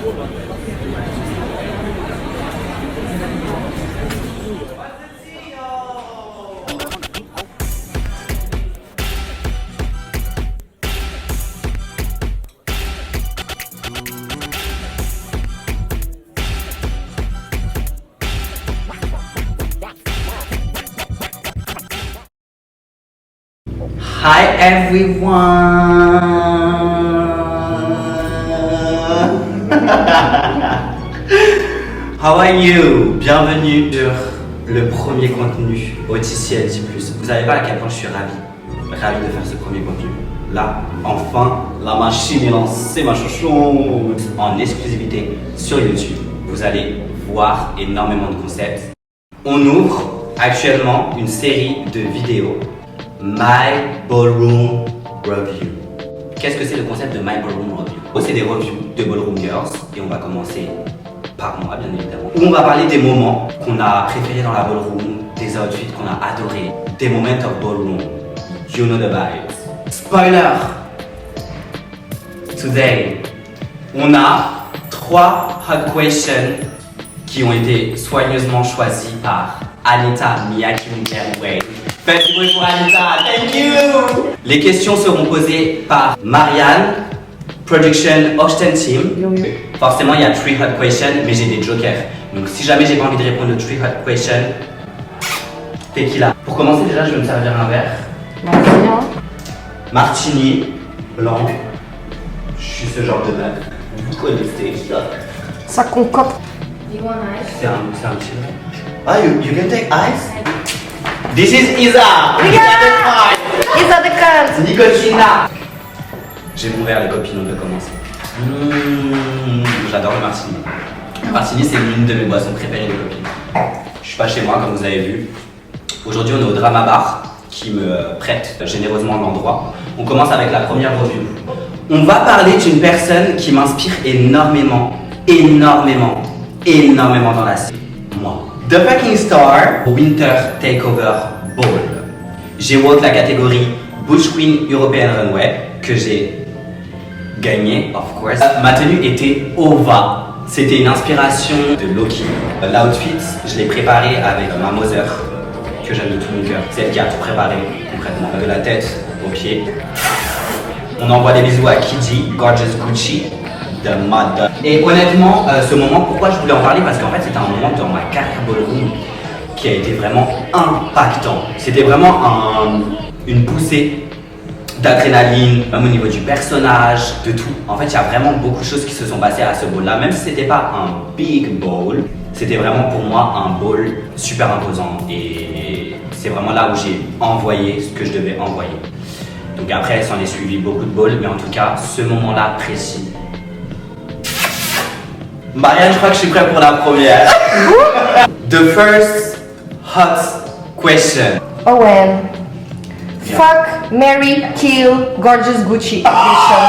Hi everyone. How are you? Bienvenue sur le premier contenu officiel J+. Vous savez pas à quel point je suis ravi de faire ce premier contenu. Là, enfin, la machine est lancée, ma chouchou. En exclusivité sur YouTube. Vous allez voir énormément de concepts. On ouvre actuellement une série de vidéos. My Ballroom Review. Qu'est-ce que c'est le concept de My Ballroom Review? C'est des reviews de Ballroom Girls et on va commencer par moi bien évidemment. Où on va parler des moments qu'on a préférés dans la ballroom, des outfits qu'on a adorés, des moments of ballroom. You know the vibes. Spoiler! Today, on a 3 hot questions qui ont été soigneusement choisies par Anita Miyaki-Moukerway. Faites du bruit pour Anita, thank you! Les questions seront posées par Marianne, Production Ocean Team. Forcément, il y a 3 hot questions, mais j'ai des jokers. Donc si jamais j'ai pas envie de répondre aux 3 hot questions, tequila. Pour commencer, déjà, je vais me servir un verre. Martini, blanc. Je suis ce genre de mec. Vous connaissez ça. Ça concocte. C'est un petit verre. Ah, you can take ice? This is Isa! Isa de Kant. Nicotina! J'ai mon verre, les copines, on peut commencer. J'adore le martini. Le martini, c'est l'une de mes boissons préférées, les copines. Je suis pas chez moi, comme vous avez vu. Aujourd'hui, on est au Drama Bar, qui me prête généreusement l'endroit. On commence avec la première review. On va parler d'une personne qui m'inspire énormément dans la série. Moi. The Fucking Star Winter Takeover Ball. J'ai voté la catégorie Butch Queen European Runway que j'ai gagné, of course. Ma tenue était Ova. C'était une inspiration de Loki. L'outfit, je l'ai préparé avec ma mother, que j'aime de tout mon cœur. C'est elle qui a tout préparé concrètement, de la tête aux pieds. On envoie des bisous à Kiji, Gorgeous Gucci. Et honnêtement, ce moment, pourquoi je voulais en parler? Parce qu'en fait, c'était un moment dans ma carrière ballroom qui a été vraiment impactant. C'était vraiment une poussée d'adrénaline, même au niveau du personnage, de tout. En fait, il y a vraiment beaucoup de choses qui se sont passées à ce ball-là. Même si c'était pas un big ball, c'était vraiment pour moi un ball super imposant. Et c'est vraiment là où j'ai envoyé ce que je devais envoyer. Donc après, s'en est suivi beaucoup de balls, mais en tout cas, ce moment-là précis. Marianne, je crois que je suis prêt pour la première. The first hot question. Owen. Fuck, marry, kill, Gorgeous Gucci edition.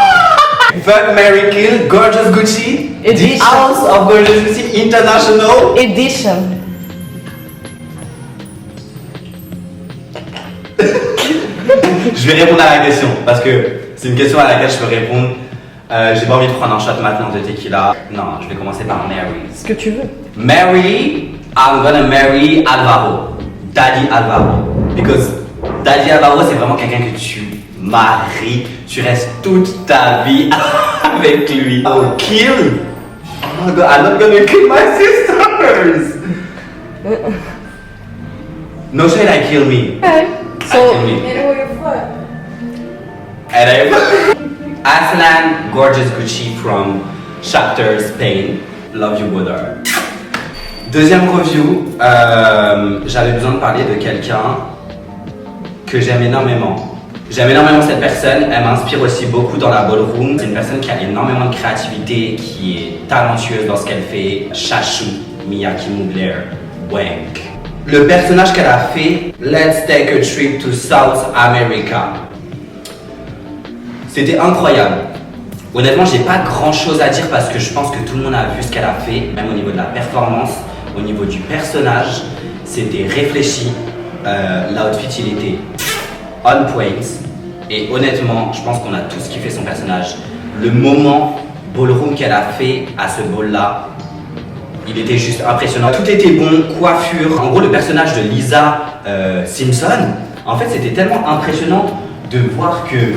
Fuck, marry, kill, Gorgeous Gucci. Edition. The House of Gorgeous Gucci International. Edition. Je vais répondre à la question parce que c'est une question à laquelle je peux répondre. J'ai pas envie de prendre un shot maintenant de tequila. Non, je vais commencer par Mary. Ce que tu veux. Mary, I'm gonna marry Alvaro. Daddy Alvaro. Because Daddy Alvaro, c'est vraiment quelqu'un que tu maries. Tu restes toute ta vie avec lui. Oh, kill? Oh my god, I'm not gonna kill my sisters. No shade, I kill me. Okay. So, I kill me. And I Aslan, Gorgeous Gucci from Shakhtar, Spain. Love you, brother. Deuxième review, j'avais besoin de parler de quelqu'un que j'aime énormément. J'aime énormément cette personne, elle m'inspire aussi beaucoup dans la ballroom. C'est une personne qui a énormément de créativité, qui est talentueuse dans ce qu'elle fait. Chachou, Miyaki-Moukerway. Le personnage qu'elle a fait, Let's Take a Trip to South America. C'était incroyable. Honnêtement, j'ai pas grand chose à dire parce que je pense que tout le monde a vu ce qu'elle a fait, même au niveau de la performance, au niveau du personnage. C'était réfléchi. L'outfit, il était on point. Et honnêtement, je pense qu'on a tous kiffé son personnage. Le moment ballroom qu'elle a fait à ce ball-là, il était juste impressionnant. Tout était bon, coiffure. En gros, le personnage de Lisa Simpson, en fait, c'était tellement impressionnant de voir que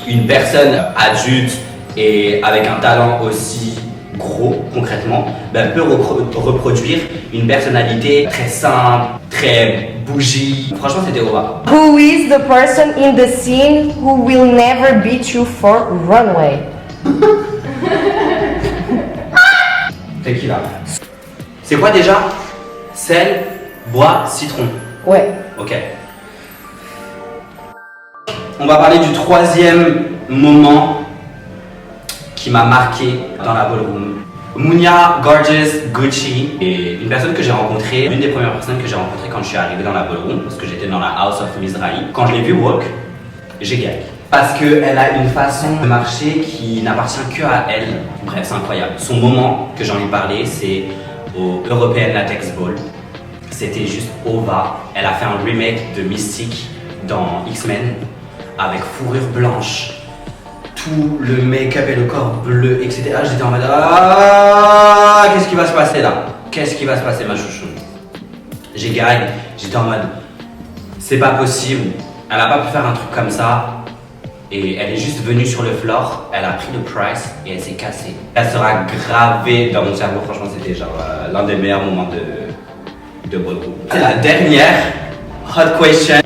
une personne adulte et avec un talent aussi gros, concrètement, peut reproduire une personnalité très simple, très bougie. Franchement, c'était au bas. Who is the person in the scene who will never beat you for runway? C'est qui là? C'est quoi déjà? Sel, bois, citron. Ouais. Ok. On va parler du troisième moment qui m'a marqué dans la ballroom. Munya Gorgeous Gucci est une personne que j'ai rencontrée, l'une des premières personnes que j'ai rencontrées quand je suis arrivé dans la ballroom, parce que j'étais dans la House of Mizrahi. Quand je l'ai vue walk, j'ai gagné. Parce qu'elle a une façon de marcher qui n'appartient que à elle. Bref, c'est incroyable. Son moment que j'en ai parlé, c'est au European Latex Ball. C'était juste ova. Elle a fait un remake de Mystique dans X-Men avec fourrure blanche, tout le make-up et le corps bleu, etc. J'étais en mode ah, qu'est-ce qui va se passer là? Qu'est-ce qui va se passer, ma chouchou? J'ai gagné. J'étais en mode c'est pas possible. Elle a pas pu faire un truc comme ça. Et elle est juste venue sur le floor, elle a pris le price et elle s'est cassée. Elle sera gravée dans mon cerveau, franchement c'était genre l'un des meilleurs moments de ballroom. C'est la dernière hot question.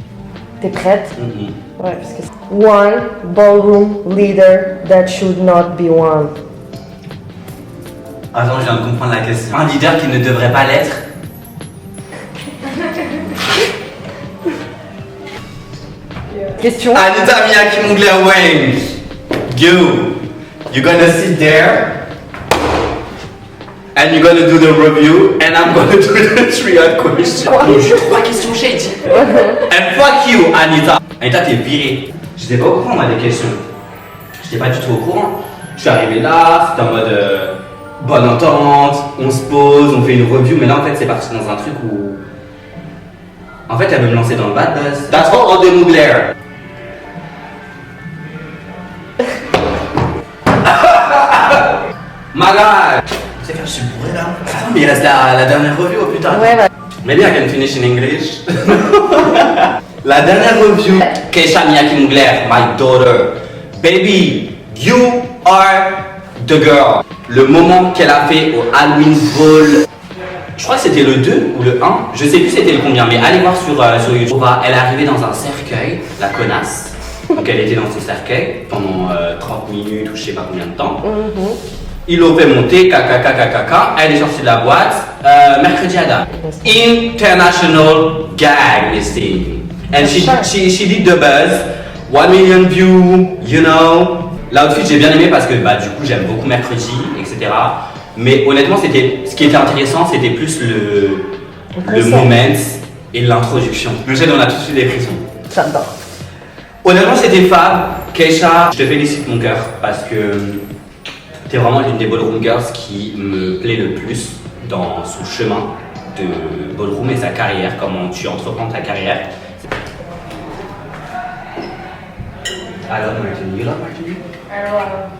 T'es prête? Mm-hmm. Ouais, parce que c'est... One ballroom leader that should not be one. Attends, je viens de comprendre la question. Un leader qui ne devrait pas l'être. Question. Anita Miyaki Mugler Wang. You're gonna sit there and you're gonna do the review and I'm gonna do the 3 hot questions. Oh, j'ai 3 questions shady. And fuck you, Anita. Anita, t'es virée. J'étais pas au courant, moi, des questions. J'étais pas du tout au courant. Je suis arrivé là, c'était en mode bonne entente, on se pose, on fait une review, mais là en fait c'est parti dans un truc où. En fait, elle veut me lancer dans le bad buzz. That's all de Mugler. My God! C'est quand je suis bourré là. Attends, mais il reste la dernière review, oh putain. Ouais, bah. Maybe I can finish in English. La dernière review. Keisha Miyaki Mugler, my daughter. Baby, you are the girl. Le moment qu'elle a fait au Halloween Ball. Je crois que c'était le 2 ou le 1, je sais plus c'était le combien, mais allez voir sur YouTube. Elle est arrivée dans un cercueil, la connasse. Donc elle était dans ce cercueil pendant 30 minutes ou je sais pas combien de temps. Ils l'ont fait monter, caca. Elle est sortie de la boîte mercredi à date. International gag listing. And she did the buzz, 1 million views, you know. L'outfit j'ai bien aimé parce que bah, du coup j'aime beaucoup mercredi, etc. Mais honnêtement, ce qui était intéressant, c'était plus le moment et l'introduction. Le jet, on a tout de suite des frissons. J'adore. Honnêtement, c'était fab. Keisha, je te félicite mon cœur parce que t'es vraiment l'une des ballroom girls qui me plaît le plus dans son chemin de ballroom et sa carrière, comment tu entreprends ta carrière. I love Martini. You love Martini? I love